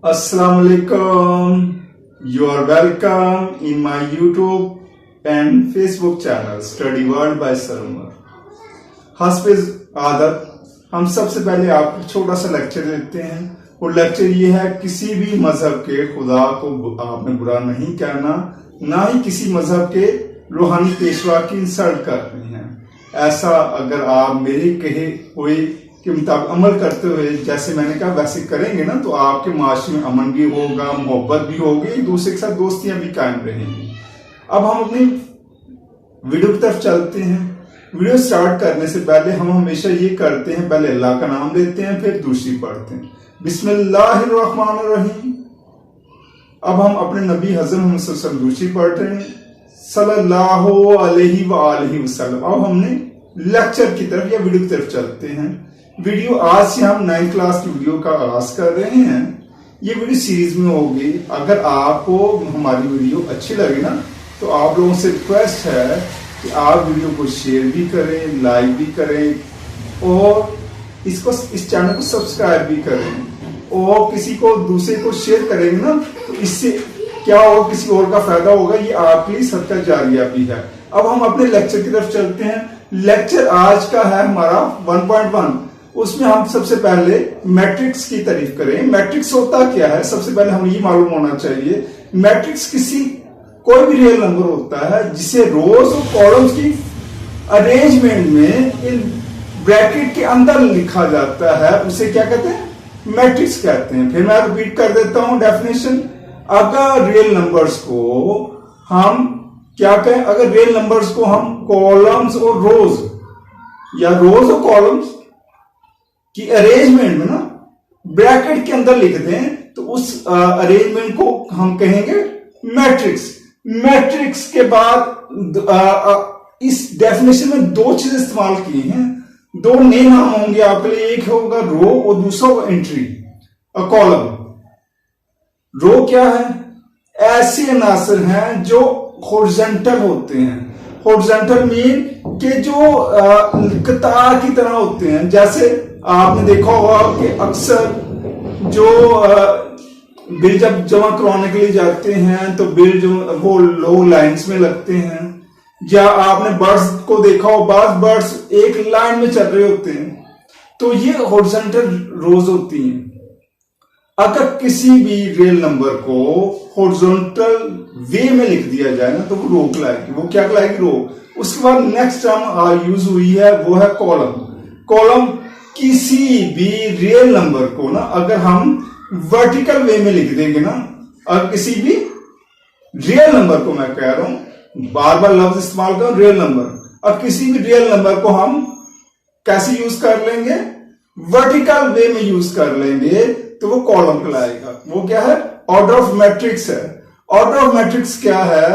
Assalamu alaikum. You are welcome in my YouTube and Facebook channel Study World by Sarmar. हस्बिज आदत हम सबसे पहले आपको छोटा सा लेक्चर देते हैं और लेक्चर ये है किसी भी मजहब के खुदा को आपने बुरा नहीं कहना, ना ही किसी मजहब के रूहानी पेशवा की इंसल्ट करनी है। ऐसा अगर आप मेरे कहे हुए के मुताबिक अमल करते हुए जैसे मैंने कहा वैसे करेंगे ना तो आपके माशरे में अमन भी होगा, मोहब्बत भी होगी, एक दूसरे के साथ दोस्तियां भी कायम रहेंगी। अब हम अपनी वीडियो की तरफ चलते हैं। वीडियो स्टार्ट करने से पहले हम हमेशा ये करते हैं, पहले अल्लाह का नाम लेते हैं फिर दूसरी पढ़ते हैं, बिस्मिल्लाहिर्रहमानिर्रहीम। अब हम अपने नबी हज़रत मोहम्मद सल्लल्लाहु अलैहि वसल्लम दूसरी पढ़ रहे हैं, सल्लल्लाहु अलैहि वसल्लम। अब हमने लेक्चर की तरफ या वीडियो की तरफ चलते हैं। वीडियो आज से हम 9th क्लास की वीडियो का आगाज कर रहे हैं। ये वीडियो सीरीज में होगी। अगर आपको हमारी वीडियो अच्छी लगे ना तो आप लोगों से रिक्वेस्ट है कि आप वीडियो को शेयर भी करें, लाइक भी करें और इस चैनल को सब्सक्राइब भी करें और किसी को दूसरे को शेयर करेंगे ना तो इससे क्या होगा, किसी और का फायदा होगा, ये आपके लिए सदका जारिया भी है। अब हम अपने लेक्चर की तरफ चलते हैं। लेक्चर आज का है हमारा 1.1। उसमें हम सबसे पहले मैट्रिक्स की तारीफ करें। मैट्रिक्स होता क्या है, सबसे पहले हमें ये मालूम होना चाहिए। मैट्रिक्स कोई भी रियल नंबर होता है जिसे रोज और कॉलम्स की अरेंजमेंट में इन ब्रैकेट के अंदर लिखा जाता है, उसे क्या कहते हैं, मैट्रिक्स कहते हैं। फिर मैं रिपीट कर देता हूं डेफिनेशन। अगर रियल नंबर्स को हम क्या कहें, अगर रियल नंबर्स को हम कॉलम्स और रोज या रोज और कॉलम्स की अरेंजमेंट में ना ब्रैकेट के अंदर लिख दें तो उस अरेंजमेंट को हम कहेंगे मैट्रिक्स। मैट्रिक्स के बाद इस डेफिनेशन में दो चीजें इस्तेमाल की हैं, दो नए नाम होंगे आपके लिए। एक होगा रो और दूसरा होगा एंट्री, कॉलम। रो क्या है, ऐसे अनासर हैं जो हॉरिजॉन्टल होते हैं। हॉरिजॉन्टल मीन के जो कतार की तरह होते हैं। जैसे आपने देखा होगा कि अक्सर जो बिल जब जमा करवाने के लिए जाते हैं तो बिल जो वो लो लाइंस में लगते हैं। या आपने बर्ड्स को देखा हो, बर्ड्स एक लाइन में चल रहे होते हैं, तो ये हॉरिजॉन्टल रोज होती हैं। अगर किसी भी रियल नंबर को हॉरिजॉन्टल वे में लिख दिया जाए ना तो वो रो कहलाएगी। वो क्या कहलाएगी, रो। उसके बाद नेक्स्ट टर्म यूज हुई है वो है कॉलम। कॉलम किसी भी रियल नंबर को ना अगर हम वर्टिकल वे में लिख देंगे ना, अगर किसी भी रियल नंबर को, मैं कह रहा हूं बार बार लफ्ज इस्तेमाल करो, रियल नंबर, अब किसी भी रियल नंबर को हम कैसे यूज कर लेंगे, वर्टिकल वे में यूज कर लेंगे तो वो कॉलम कहलाएगा। वो क्या है, ऑर्डर ऑफ मैट्रिक्स है। ऑर्डर ऑफ मैट्रिक्स क्या है,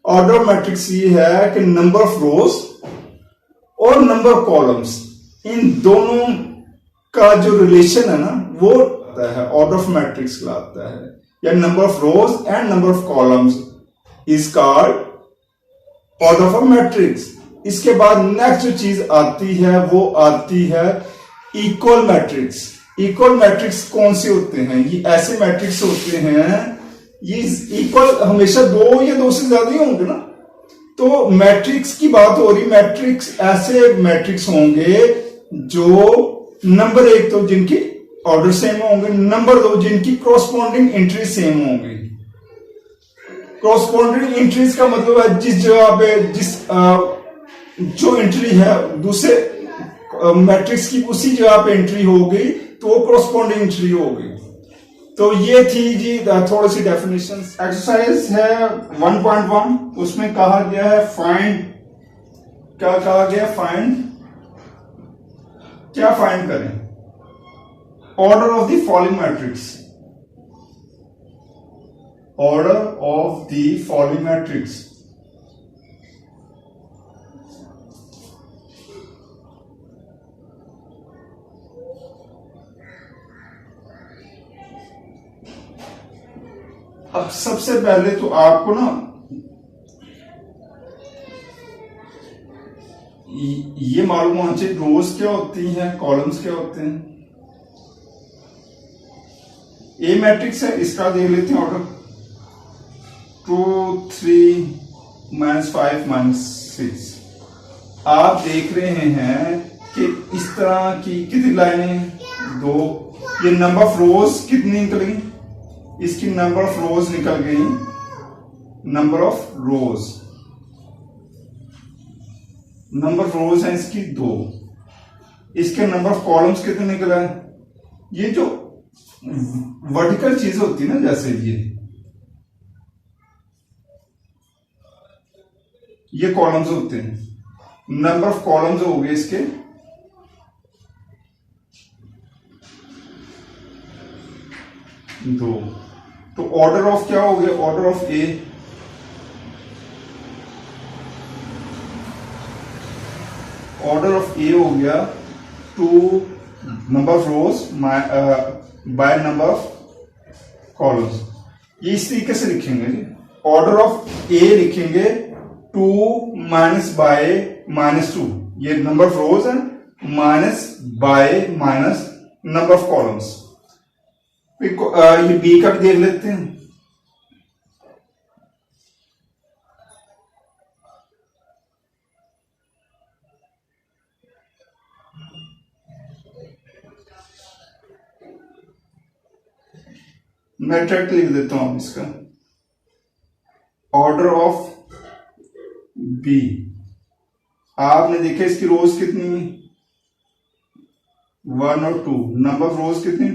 ऑर्डर ऑफ मैट्रिक्स ये है कि नंबर ऑफ रोज और नंबर ऑफ कॉलम्स, इन दोनों का जो रिलेशन है ना वो है ऑर्डर ऑफ मैट्रिक्स कहलाता है। या number of rose and number of columns is called order of matrix. इसके बाद नेक्स्ट जो चीज आती है वो आती है इक्वल मैट्रिक्स। इक्वल मैट्रिक्स कौन से होते हैं, ये ऐसे मैट्रिक्स होते हैं, ये इक्वल हमेशा दो या दो से ज्यादा ही होंगे ना। तो मैट्रिक्स की बात हो रही, मैट्रिक्स ऐसे मैट्रिक्स होंगे जो नंबर एक तो जिनकी ऑर्डर सेम होंगे, नंबर दो जिनकी कॉरस्पॉन्डिंग एंट्री सेम होंगी। कॉरस्पॉन्डिंग एंट्रीज का मतलब है जिस जगह पे जो एंट्री है दूसरे मैट्रिक्स की उसी जगह पे एंट्री होगी तो वो कॉरस्पॉन्डिंग एंट्री होगी। तो ये थी जी थोड़ी सी डेफिनेशन। एक्सरसाइज है 1.1, उसमें कहा गया है फाइंड, क्या कहा गया, फाइंड, क्या फाइंड करें, order of the following matrix, order of the following matrix. अब सबसे पहले तो आपको ना ये मालूम होना चाहिए रोज क्या होती हैं, कॉलम्स क्या होते हैं। ए मैट्रिक्स है, इसका देख लेते हैं ऑर्डर 2 3 -5 -6। आप देख रहे हैं कि इस तरह की कितनी लाइनें, 2। ये नंबर ऑफ रोज कितनी निकल गई, इसकी नंबर ऑफ रोज निकल गई, नंबर ऑफ रोज है इसकी 2। इसके नंबर ऑफ कॉलम्स कितने निकला है। ये जो वर्टिकल चीज होती है ना, जैसे ये कॉलम्स होते हैं, नंबर ऑफ कॉलम्स हो गए इसके 2। तो ऑर्डर ऑफ क्या हो गया, order of a, order of a हो गया 2 number of rows by number of columns. ये इस तरीके से लिखेंगे, ऑर्डर ऑफ ए लिखेंगे 2 माइनस बाय -2, ये नंबर ऑफ रोज है, minus y minus number of columns. ये बी का भी देख लेते हैं। मैं ट्रैक लिख देता हूं इसका, ऑर्डर ऑफ बी। आपने देखा इसकी रोज कितनी, 1 और 2, नंबर ऑफ रोज कितनी,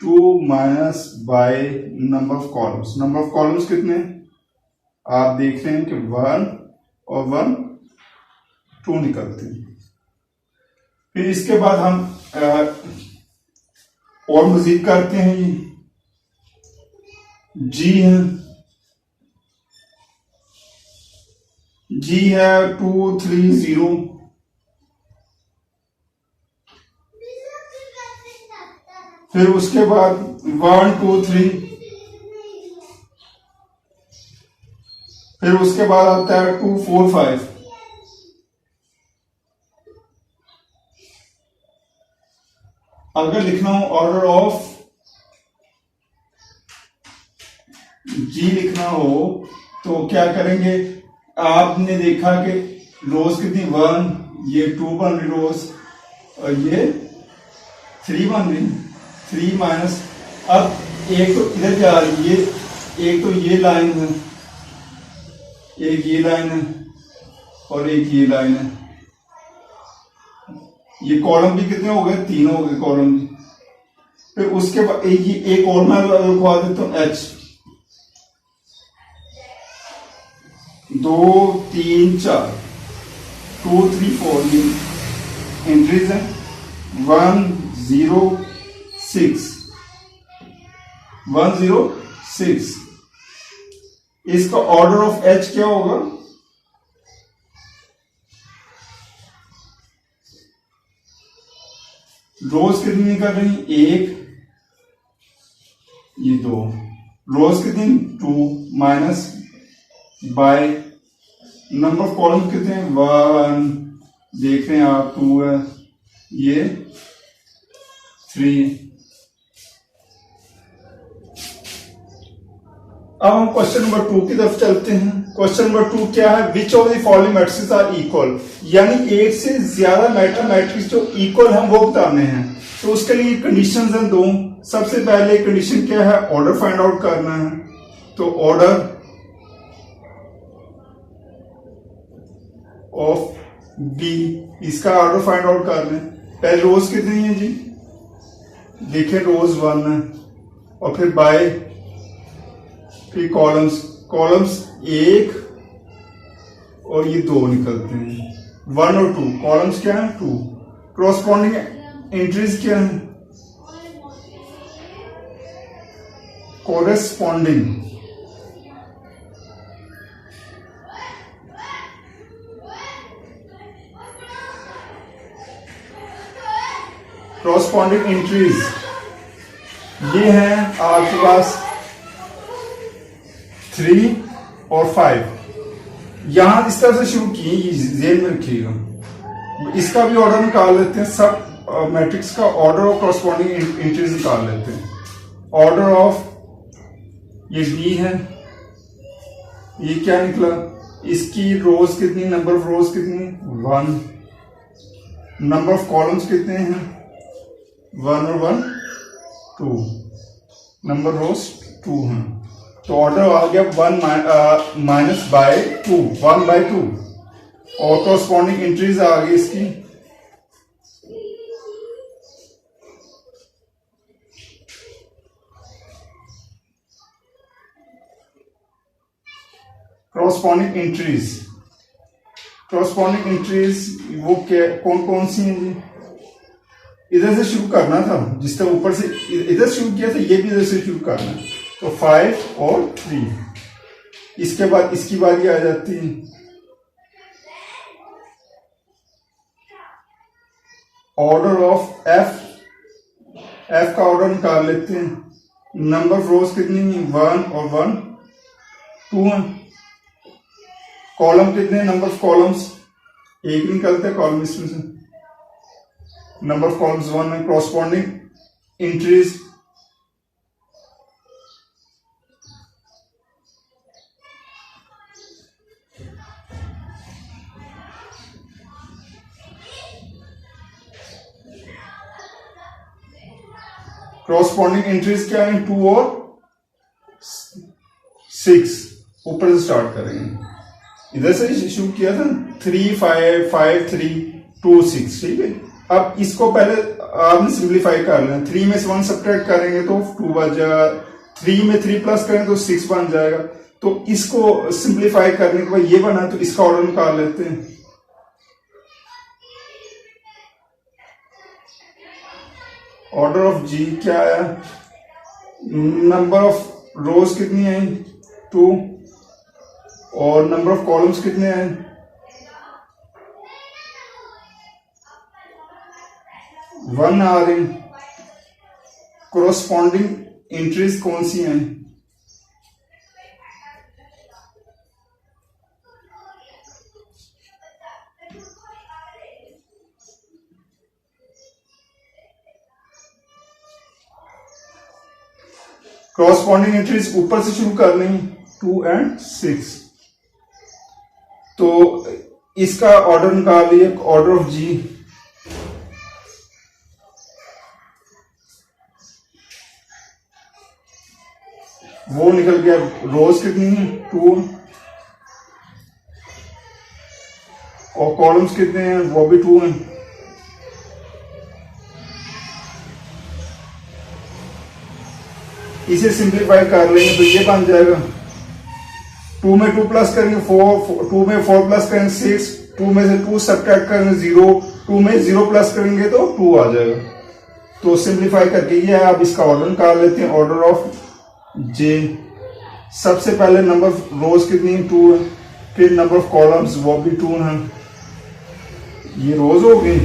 2 minus y number of columns. Number of columns कितने, आप देख रहे हैं कि 1 और 1 2 निकलते हैं। फिर इसके बाद हम और मजीद करते हैं। ये जी है, जी है 2 3 0। फिर उसके बाद 1 2 3। फिर उसके बाद आता है 2 4 5। अगर लिखना हो ऑर्डर ऑफ जी लिखना हो तो क्या करेंगे, आपने देखा कि रोज कितनी 1, ये 2 बन रही रोज और ये 3 बन रही, 3 माइनस, अब एक तो इधर जा रही है, एक तो ये लाइन है, एक ये लाइन है और एक ये लाइन है। ये कॉलम भी कितने हो गए, 3 हो गए कॉलम भी। फिर उसके बाद एक और मैं लिखवा देता हूं एच, 2 3 4 2 3 4 ये एंट्रीज है। 1 0 6 1 0 6। इसका ऑर्डर ऑफ एच क्या होगा, रोज कितनी निकल रही, 1 ये 2, रोज कितनी 2 minus y number of column कितने 1, देख रहे हैं आप 2 है, ये 3। अब हम क्वेश्चन नंबर 2 की तरफ चलते हैं। क्वेश्चन नंबर 2 क्या है, which of the following matrix are equal, यानी एक से ज्यादा मैट्रिक्स जो इक्वल हैं वो बताने हैं। तो उसके लिए कंडीशंस हैं 2। सबसे पहले कंडीशन क्या है, ऑर्डर फाइंड आउट करना है। तो ऑर्डर ऑफ बी, इसका ऑर्डर फाइंड आउट कर लें। पहले रोज कितनी है जी, देखें रोज 1 है और फिर बाय, फिर कॉलम्स 1 और ये 2 निकलते हैं, 1 और 2। कॉलम्स क्या है 2। क्रॉसपॉन्डिंग एंट्रीज क्या है, कोरेस्पॉन्डिंग एंट्रीज ये हैं आपके पास 3 और 5। यहां इस तरह से शुरू किए, ये जेल में रखिएगा। इसका भी ऑर्डर निकाल लेते हैं, सब मैट्रिक्स का ऑर्डर और क्रॉसपॉन्डिंग एंट्रीज निकाल लेते हैं। ऑर्डर ऑफ ये डी है, ये क्या निकला, इसकी रोज कितनी, नंबर ऑफ रोज कितनी 1, नंबर ऑफ कॉलम्स कितने हैं 1 और 1 2, नंबर रोज 2 हैं। तो ऑर्डर आ गया 1 माइनस बाय 2, 1/2 और कॉरस्पॉन्डिंग एंट्रीज आ गई इसकी कॉरस्पॉन्डिंग एंट्रीज वो क्या, कौन कौन सी हैं जी? इधर से शुरू करना था, जिस तरह ऊपर से इधर शुरू किया था, ये भी इधर से शुरू करना है। तो 5 और 3, इसके बाद इसकी बारी आ जाती है। ऑर्डर ऑफ एफ का ऑर्डर निकाल लेते हैं। नंबर ऑफ रोज कितनी है 1 और 1 2 है। कॉलम कितने, नंबर ऑफ कॉलम्स एक निकलता है कॉलम इसमें से, नंबर ऑफ कॉलम्स 1 है। कॉरस्पॉन्डिंग एंट्रीज क्या है 2 और 6, ऊपर से स्टार्ट करेंगे। इधर से शुरू किया था 3 5 5 3 2 6, ठीक है। अब इसको पहले आपने सिंप्लीफाई कर लेना, 3 में से 1 सब्ट्रैक्ट करेंगे तो 2 बच जाएगा, 3 में 3 प्लस करेंगे तो 6 बन जाएगा। तो इसको सिंप्लीफाई करने के बाद ये बना, तो इसका ऑर्डर निकाल लेते हैं। ऑर्डर ऑफ जी क्या है, नंबर ऑफ रोज कितनी है 2 और नंबर ऑफ कॉलम्स कितने हैं 1 आ रही। कोरोस्पॉन्डिंग एंट्रीज कौन सी हैं, कॉरस्पॉन्डिंग एंट्रीज ऊपर से शुरू कर लेंगे 2 और 6। तो इसका ऑर्डर निकालिए, ऑर्डर ऑफ जी वो निकल गया। रोज कितनी है 2 और कॉलम्स कितने हैं वो भी 2 हैं। इसे सिंप्लीफाई कर लेंगे तो ये बन जाएगा 2 में 2 प्लस करेंगे 4, 2 में 4 प्लस करेंगे 6, 2 में से 2 सब्ट्रैक्ट करेंगे 0, 2 में 0 प्लस करेंगे तो 2 आ जाएगा। तो सिंप्लीफाई करके ये है। अब इसका ऑर्डर निकाल लेते हैं, ऑर्डर ऑफ जे। सबसे पहले नंबर ऑफ रोज कितनी है 2 है, फिर नंबर ऑफ कॉलम्स वो भी 2 है, ये रोज हो गई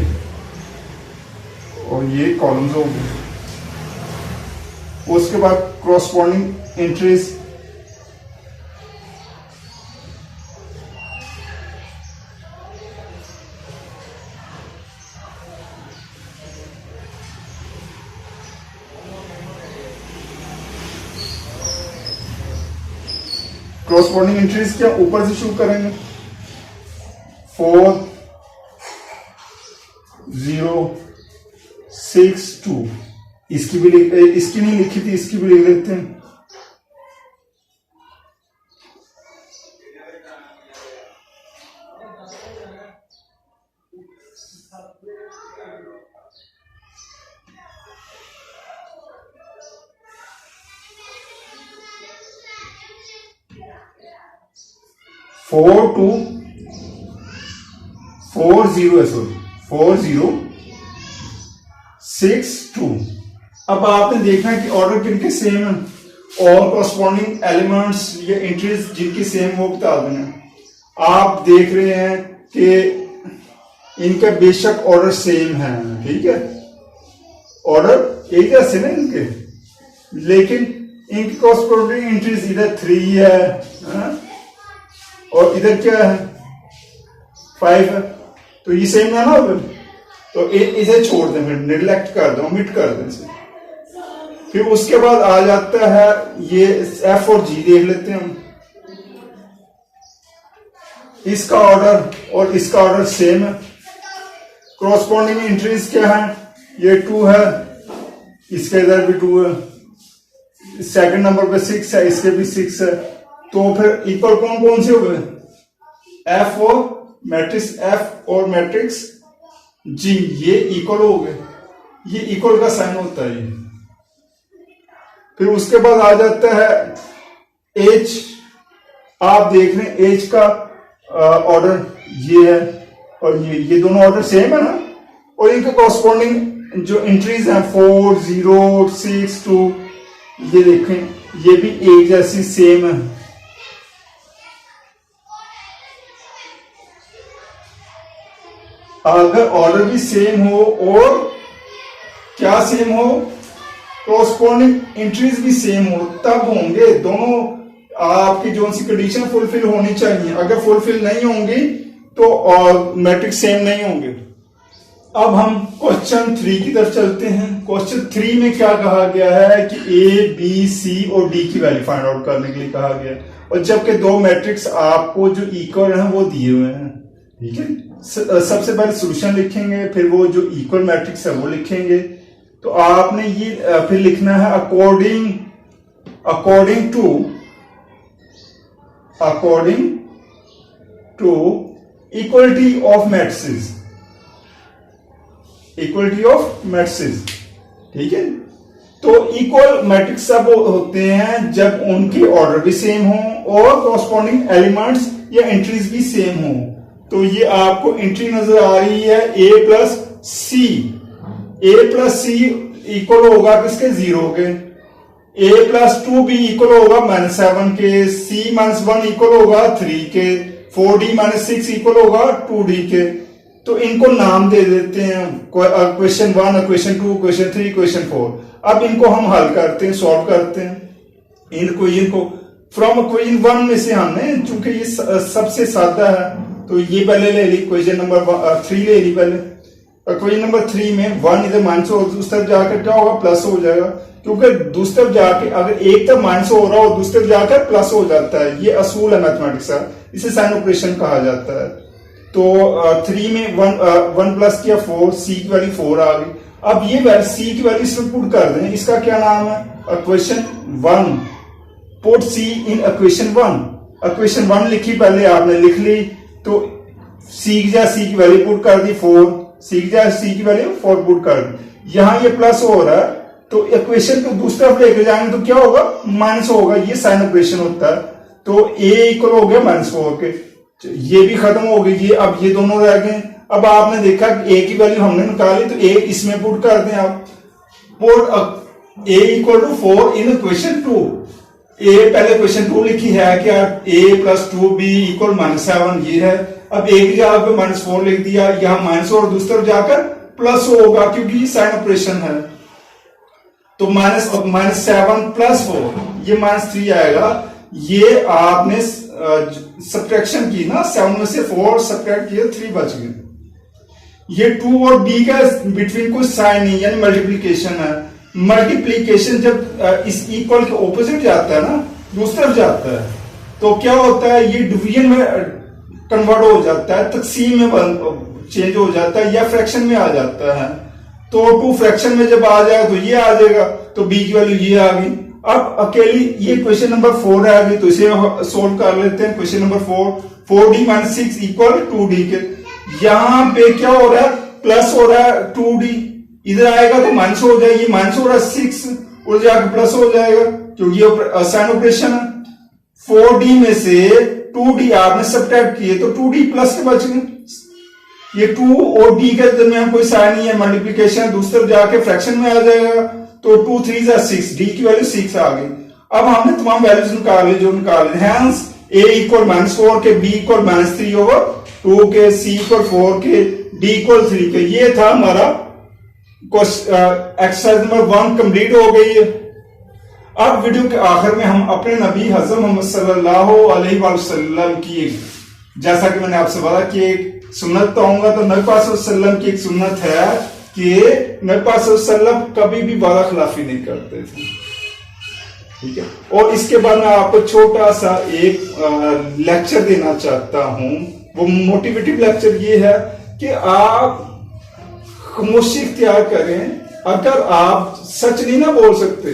और ये कॉलम्स हो गई। उसके बाद कॉरस्पॉन्डिंग एंट्रीज क्या ऊपर से शुरू करेंगे 4 0 6 2। इसकी नहीं लिखी थी, इसकी भी लिख लेते हैं। फोर 0 6 2। अब आपने देखना है कि ऑर्डर किनके सेम है और कॉरस्पॉन्डिंग एलिमेंट्स या एंट्रीज जिनके सेम वो बता देना। आप देख रहे हैं कि इनका बेशक ऑर्डर सेम है, ठीक है, ऑर्डर एक जैसे ना इनके, लेकिन इनकी कॉरस्पॉन्डिंग एंट्रीज इधर 3 है और इधर क्या है 5 है, तो ये सेम है ना। तो इसे छोड़ दें, फिर निगलेक्ट कर दो, ओमिट कर दें इसे। फिर उसके बाद आ जाता है ये एफ और जी, देख लेते हैं हम। इसका ऑर्डर और इसका ऑर्डर सेम है। क्रॉसपोंडिंग एंट्रीज क्या है, ये 2 है, इसके इधर भी 2 है, सेकंड नंबर पे 6 है, इसके भी 6 है। तो फिर इक्वल कौन कौन से हो गए, एफ और मैट्रिक्स एफ और मैट्रिक्स जी, ये इक्वल हो गए, ये इक्वल का साइन होता है ये। फिर उसके बाद आ जाता है एच, आप देख रहे हैं एच का ऑर्डर ये है और ये दोनों ऑर्डर सेम है ना, और इनके कॉरस्पॉन्डिंग जो एंट्रीज हैं 4 0 6 2, ये देखें ये भी एक जैसी सेम है। अगर ऑर्डर भी सेम हो और क्या सेम हो, कॉरस्पॉन्डिंग एंट्रीज भी सेम हो, तब होंगे दोनों आपकी जो सी कंडीशन फुलफिल होनी चाहिए। अगर फुलफिल नहीं होंगी तो मैट्रिक्स सेम नहीं होंगे। अब हम क्वेश्चन 3 की तरफ चलते हैं। क्वेश्चन 3 में क्या कहा गया है कि ए बी सी और डी की वैल्यू फाइंड आउट करने के लिए कहा गया है, और जबकि दो मैट्रिक्स आपको जो इक्वल हैं वो दिए हुए हैं। ठीक है, सबसे पहले सॉल्यूशन लिखेंगे, फिर वो जो इक्वल मैट्रिक्स है वो लिखेंगे। तो आपने ये फिर लिखना है according to equality of matrices. ठीक है, तो इक्वल मैट्रिक्स सब होते हैं जब उनके ऑर्डर भी सेम हो और कॉरस्पॉन्डिंग एलिमेंट्स या एंट्रीज भी सेम हो। तो ये आपको एंट्री नजर आ रही है a प्लस सी इक्वल होगा किसके, 0 के। a प्लस 2 भी इक्वल होगा -7 के। c -1 इक्वल होगा 3 के। 4d -6 इक्वल होगा 2d के। तो इनको नाम दे देते हैं, क्वेश्चन 1, क्वेश्चन 2, क्वेश्चन 3, क्वेश्चन 4। अब इनको हम हल करते हैं, सॉल्व करते हैं। इनको फ्रॉम क्वेश्चन 1 में से हमने, चूंकि ये सबसे सादा है तो ये पहले ले ली, क्वेश्चन नंबर 3 ले ली पहले। क्वेश्चन नंबर 3 में 1 इधर माइनस हो, दूसरी तरफ जाकर क्या होगा, प्लस हो जाएगा, क्योंकि दूसरी तरफ जाके अगर एक तरफ माइनस हो रहा हो दूसरी तरफ जाकर प्लस हो जाता है। ये असूल है मैथमेटिक्स का, इसे साइन ऑपरेशन कहा जाता है। तो 3 में 1 प्लस किया 4, सी की वैल्यू 4 आ गई। अब ये सी की वैल्यू इसमें पुट कर दें, इसका क्या नाम है, equation 1। Put C in equation 1। Equation 1 लिखी पहले आपने, लिख ली, तो सी की जगह सी की वैल्यू पुट कर दी 4, सी की जगह सी की वैल्यू 4 पुट कर दी। यहां ये प्लस हो रहा है तो इक्वेशन को दूसरी तरफ लेकर जाएंगे तो क्या होगा, माइनस होगा। ये साइन ऑपरेशन होता है। तो a इक्वल हो गया -4 के, ये भी खत्म हो गई। ये अब ये दोनों रह गए। अब आपने देखा a की वैल्यू हमने निकाली तो a इसमें पुट कर दें आप। Put a equal to 4 in question 2। a पहले क्वेश्चन 2 लिखी है क्या, a प्लस 2b इक्वल -7 ये है। अब a की जगह पे -4 लिख दिया, यहां माइनस और दूसरी तरफ जाकर प्लस होगा क्योंकि ये साइन ऑपरेशन है। तो -7 प्लस 4, ये -3 आएगा। ये आपने सब्ट्रैक्शन की ना, 7 में से 4 सब्ट्रैक्ट किया, 3 बच गए। ये 2 और b का बिटवीन कोई साइन नहीं, यानी मल्टीप्लीकेशन है। मल्टीप्लीकेशन जब इस इक्वल के ऑपोजिट जाता है ना, दूसरी तरफ जाता है, तो क्या होता है, ये डिवीजन में कन्वर्ट हो जाता है, तकसीम में चेंज हो जाता है या फ्रैक्शन में आ जाता है। तो 2 फ्रैक्शन में जब आ जाए तो ये आ जाएगा, तो b की वैल्यू ये आ गई। अब अकेली ये क्वेश्चन नंबर 4 आ गई, तो इसे सोल्व कर लेते हैं। Question number 4d -6 equal 2d के। यहां पे क्या हो रहा है, प्लस हो रहा है 2d, इधर आएगा तो माइनस हो जाएगी, माइनस हो रहा है 6 और जाकर प्लस हो जाएगा क्योंकि ये साइन ऑपरेशन है। 4d में से 2d आपने सब्ट्रैक्ट किए तो 2d प्लस के बच गए। ये 2 और d के दरमियान कोई साइन नहीं है, मल्टीप्लिकेशन, दूसरी तरफ जाके फ्रैक्शन में आ जाएगा। तो 2 3 6, d की वैल्यू 6 आ गई। अब हमने तमाम वैल्यूज निकाल ली जो निकाल ली। हैंस a इक्वल -4 के, b इक्वल -3 ओवर 2 के, c इक्वल 4 के, d इक्वल 3 के। ये था हमारा एक्सरसाइज नंबर 1 कंप्लीट हो गई है। अब वीडियो के आखिर में हम अपने नबी हज़रत मोहम्मद सल्लल्लाहु अलैहि वसल्लम की, जैसा कि मैंने आपसे वादा कि एक सुन्नत पाऊंगा, तो नबी पाक सल्लल्लाहु अलैहि वसल्लम की एक सुन्नत है कि नबी पाक सल्लल्लाहु अलैहि वसल्लम कभी भी वादा खिलाफी नहीं करते थे। ठीक है, और इसके बाद मैं आपको छोटा सा एक लेक्चर देना चाहता हूं। वो मोटिवेटिव लेक्चर ये है कि आप खामोशी इख्तियार करें। अगर आप सच नहीं ना बोल सकते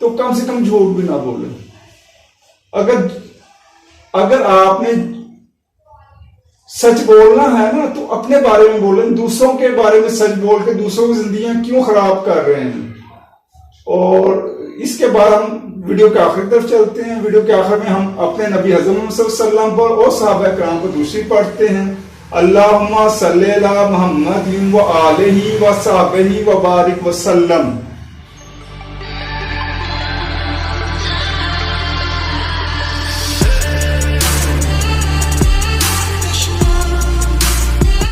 तो कम से कम झूठ भी ना बोलें। अगर आपने सच बोलना है ना तो अपने बारे में बोलें। दूसरों के बारे में सच बोल के दूसरों की जिंदगियां क्यों खराब कर रहे हैं। और इसके बाद हम वीडियो के आखिर तरफ चलते हैं। वीडियो के आखिर में हम अपने नबी हज़रत मोहम्मद सल्लल्लाहु अलैहि वसल्लम पर और सहाबा किराम पर दूसरी पढ़ते हैं। अल्लाहुम्मा सल्ली अला मुहम्मद व आलिहि व सहाबिहि व बारिक व सल्लम।